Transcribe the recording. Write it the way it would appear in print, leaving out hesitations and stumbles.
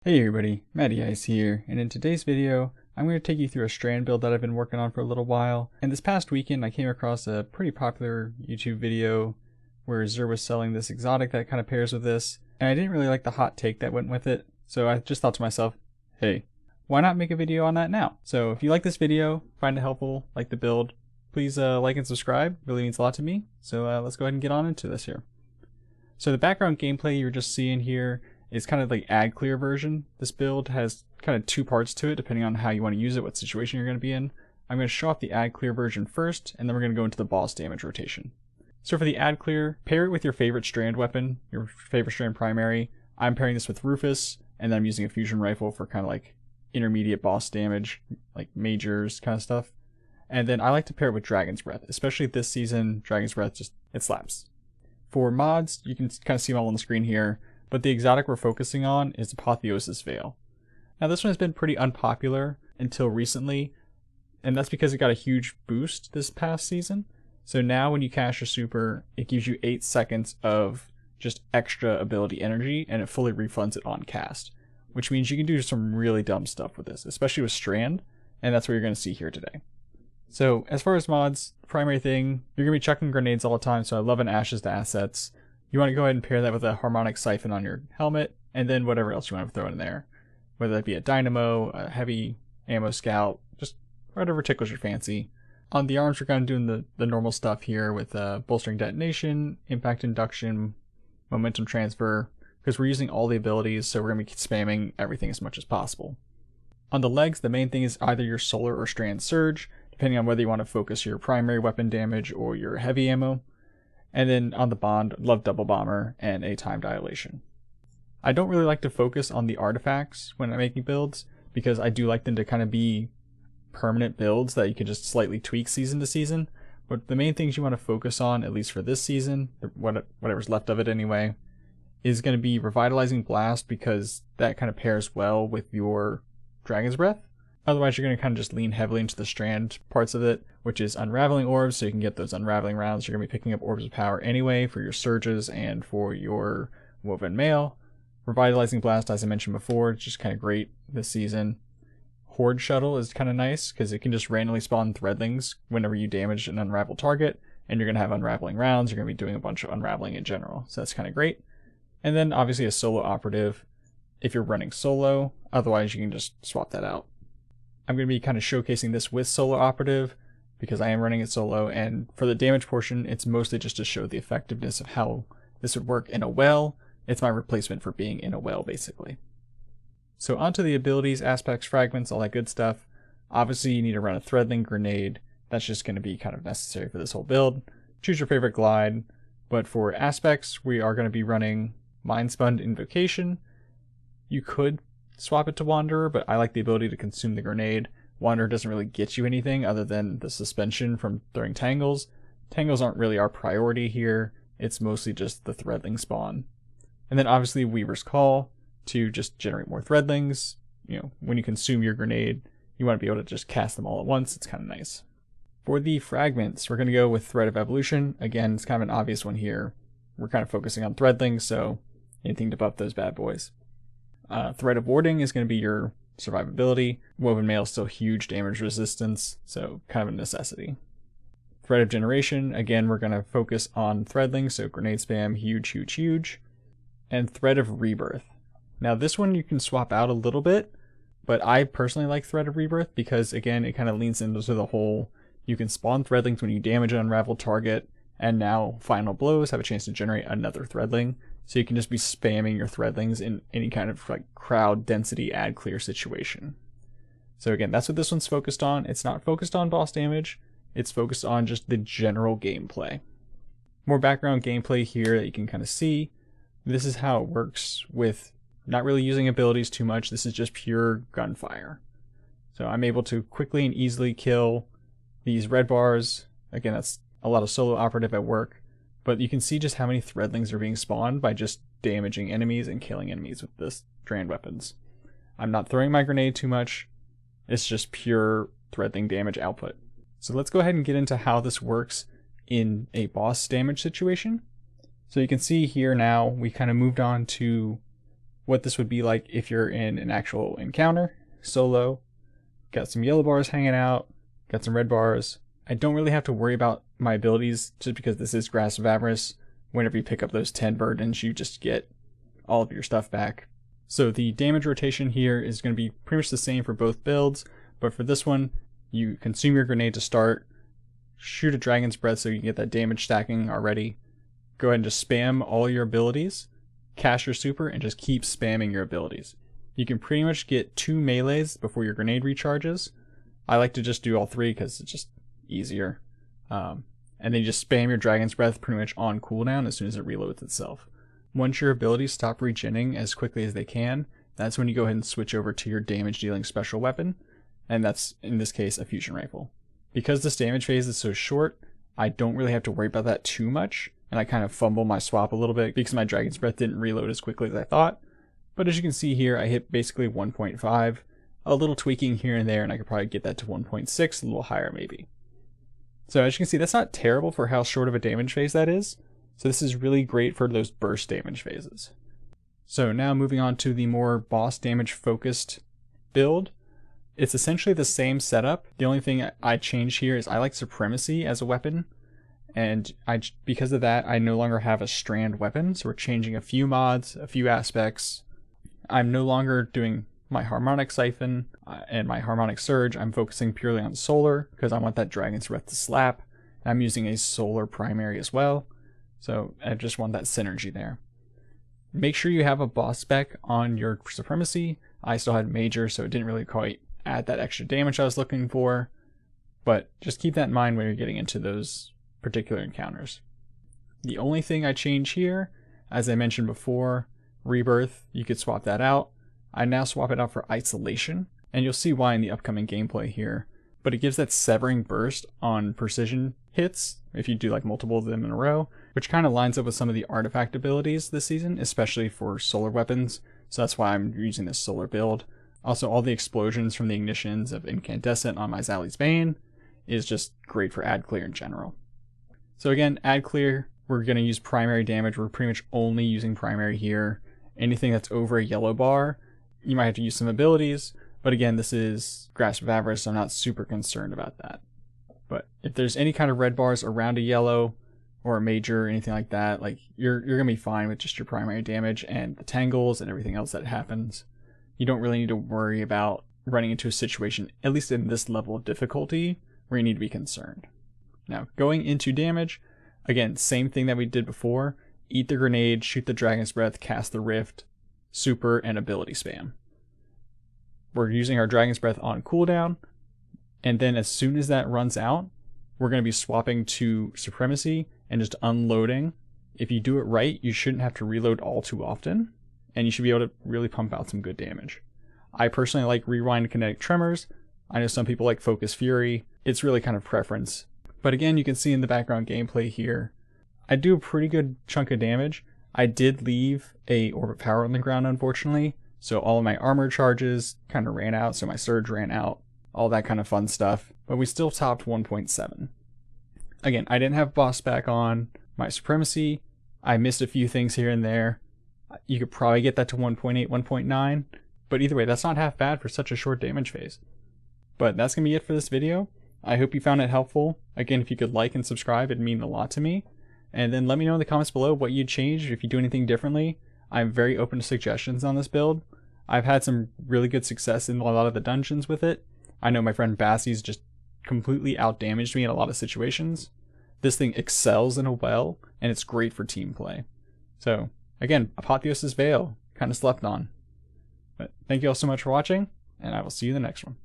Hey everybody, Matty Ice here, and in today's video, I'm going to take you through a strand build that I've been working on for a little while. And this past weekend, I came across a pretty popular YouTube video where Zer was selling this exotic that kind of pairs with this, and I didn't really like the hot take that went with it, so I just thought to myself, hey, why not make a video on that now? So if you like this video, find it helpful, like the build, please like and subscribe, really means a lot to me. So let's go ahead and get on into this here. So the background gameplay you're just seeing here is kind of like ad clear version. This build has kind of two parts to it depending on how you want to use it, what situation you're going to be in. I'm going to show off the ad clear version first, and then we're going to go into the boss damage rotation. So for the ad clear, pair it with your favorite strand weapon, your favorite strand primary. I'm pairing this with Rufus, and then I'm using a fusion rifle for kind of like intermediate boss damage, like majors kind of stuff. And then I like to pair it with Dragon's Breath, especially this season. Dragon's Breath it slaps. For mods, you can kind of see them all on the screen here. But the exotic we're focusing on is Apotheosis Veil. Now this one has been pretty unpopular until recently, and that's because it got a huge boost this past season. So now when you cast your super, it gives you 8 seconds of just extra ability energy, and it fully refunds it on cast. Which means you can do some really dumb stuff with this, especially with Strand, and that's what you're going to see here today. So as far as mods, the primary thing, you're going to be chucking grenades all the time, so I love an Ashes to Assets. You want to go ahead and pair that with a harmonic siphon on your helmet, and then whatever else you want to throw in there. Whether that be a dynamo, a heavy ammo scout, just whatever tickles your fancy. On the arms, we're kind of doing the normal stuff here with bolstering detonation, impact induction, momentum transfer, because we're using all the abilities, so we're going to be spamming everything as much as possible. On the legs, the main thing is either your solar or strand surge, depending on whether you want to focus your primary weapon damage or your heavy ammo. And then on the bond, love double bomber and a time dilation. I don't really like to focus on the artifacts when I'm making builds, because I do like them to kind of be permanent builds that you can just slightly tweak season to season. But the main things you want to focus on, at least for this season, whatever's left of it anyway, is going to be Revitalizing Blast, because that kind of pairs well with your Dragon's Breath. Otherwise, you're going to kind of just lean heavily into the strand parts of it, which is Unraveling Orbs, so you can get those unraveling rounds. You're going to be picking up Orbs of Power anyway for your surges and for your Woven Mail. Revitalizing Blast, as I mentioned before, it's just kind of great this season. Horde Shuttle is kind of nice, because it can just randomly spawn threadlings whenever you damage an unraveled target, and you're going to have unraveling rounds. You're going to be doing a bunch of unraveling in general, so that's kind of great. And then obviously a solo operative if you're running solo, otherwise you can just swap that out. I'm going to be kind of showcasing this with solo operative because I am running it solo, and for the damage portion, it's mostly just to show the effectiveness of how this would work in a well. It's my replacement for being in a well, basically. So onto the abilities, aspects, fragments, all that good stuff. Obviously you need to run a threadling grenade. That's just going to be kind of necessary for this whole build. Choose your favorite glide, but for aspects, we are going to be running Mind Spun Invocation. You could swap it to Wanderer, but I like the ability to consume the grenade. Wanderer doesn't really get you anything other than the suspension from throwing tangles. Tangles aren't really our priority here. It's mostly just the threadling spawn. And then obviously Weaver's Call to just generate more threadlings. You know, when you consume your grenade, you want to be able to just cast them all at once. It's kind of nice. For the fragments, we're going to go with Thread of Evolution. Again, it's kind of an obvious one here. We're kind of focusing on threadlings, so anything to buff those bad boys. Thread of Warding is going to be your survivability. Woven Mail is still huge damage resistance, so kind of a necessity. Thread of Generation, again, we're going to focus on threadling, so grenade spam, huge, huge, huge. And Thread of Rebirth. Now this one you can swap out a little bit, but I personally like Thread of Rebirth because, again, it kind of leans into the whole, you can spawn threadlings when you damage an unraveled target, and now Final Blows have a chance to generate another threadling. So you can just be spamming your threadlings in any kind of like crowd density ad clear situation. So again, that's what this one's focused on. It's not focused on boss damage. It's focused on just the general gameplay. More background gameplay here that you can kind of see. This is how it works with not really using abilities too much. This is just pure gunfire. So I'm able to quickly and easily kill these red bars. Again, that's a lot of solo operative at work. But you can see just how many threadlings are being spawned by just damaging enemies and killing enemies with this strand weapons. I'm not throwing my grenade too much. It's just pure threadling damage output. So let's go ahead and get into how this works in a boss damage situation. So you can see here now we kind of moved on to what this would be like if you're in an actual encounter, solo. Got some yellow bars hanging out, got some red bars. I don't really have to worry about my abilities just because this is Grasp of Avarice. Whenever you pick up those 10 burdens, you just get all of your stuff back. So the damage rotation here is going to be pretty much the same for both builds, but for this one, you consume your grenade to start, shoot a Dragon's Breath so you can get that damage stacking already. Go ahead and just spam all your abilities, cast your super, and just keep spamming your abilities. You can pretty much get 2 melees before your grenade recharges. I like to just do all 3 because it's just easier. And then you just spam your Dragon's Breath pretty much on cooldown as soon as it reloads itself. Once your abilities stop regenning as quickly as they can, that's when you go ahead and switch over to your damage dealing special weapon, and that's in this case a fusion rifle. Because this damage phase is so short, I don't really have to worry about that too much, and I kind of fumble my swap a little bit because my Dragon's Breath didn't reload as quickly as I thought. But as you can see here, I hit basically 1.5, a little tweaking here and there, and I could probably get that to 1.6, a little higher maybe. So as you can see, that's not terrible for how short of a damage phase that is. So this is really great for those burst damage phases. So now moving on to the more boss damage focused build. It's essentially the same setup. The only thing I change here is I like Supremacy as a weapon. And because of that, I no longer have a Strand weapon. So we're changing a few mods, a few aspects. I'm no longer doing my Harmonic Siphon and my Harmonic Surge. I'm focusing purely on Solar because I want that Dragon's Breath to slap. I'm using a Solar primary as well. So I just want that synergy there. Make sure you have a boss spec on your Supremacy. I still had Major, so it didn't really quite add that extra damage I was looking for. But just keep that in mind when you're getting into those particular encounters. The only thing I change here, as I mentioned before, Rebirth, you could swap that out. I now swap it out for Isolation, and you'll see why in the upcoming gameplay here. But it gives that severing burst on precision hits if you do like multiple of them in a row, which kind of lines up with some of the artifact abilities this season, especially for solar weapons. So that's why I'm using this solar build. Also, all the explosions from the ignitions of Incandescent on my Zali's Bane is just great for ad clear in general. So again, ad clear, we're going to use primary damage. We're pretty much only using primary here. Anything that's over a yellow bar, you might have to use some abilities. But again, this is Grasp of Avarice, so I'm not super concerned about that. But if there's any kind of red bars around a yellow or a major or anything like that, like you're gonna be fine with just your primary damage and the tangles and everything else that happens. You don't really need to worry about running into a situation, at least in this level of difficulty, where you need to be concerned. Now, going into damage, again, same thing that we did before. Eat the grenade, shoot the Dragon's Breath, cast the Rift, super, and ability spam. We're using our Dragon's Breath on cooldown, and then as soon as that runs out, we're going to be swapping to Supremacy and just unloading. If you do it right, you shouldn't have to reload all too often, and you should be able to really pump out some good damage. I personally like Rewind Kinetic Tremors. I know some people like Focus Fury. It's really kind of preference. But again, you can see in the background gameplay here, I do a pretty good chunk of damage. I did leave a Orb of Power on the ground, unfortunately, so all of my armor charges kind of ran out, so my Surge ran out. All that kind of fun stuff, but we still topped 1.7. Again, I didn't have boss back on my Supremacy. I missed a few things here and there. You could probably get that to 1.8, 1.9, but either way, that's not half bad for such a short damage phase. But that's going to be it for this video. I hope you found it helpful. Again, if you could like and subscribe, it'd mean a lot to me. And then let me know in the comments below what you'd change, if you do anything differently. I'm very open to suggestions on this build. I've had some really good success in a lot of the dungeons with it. I know my friend Bassie's just completely outdamaged me in a lot of situations. This thing excels in a well, and it's great for team play. So, again, Apotheosis Veil, kind of slept on. But thank you all so much for watching, and I will see you in the next one.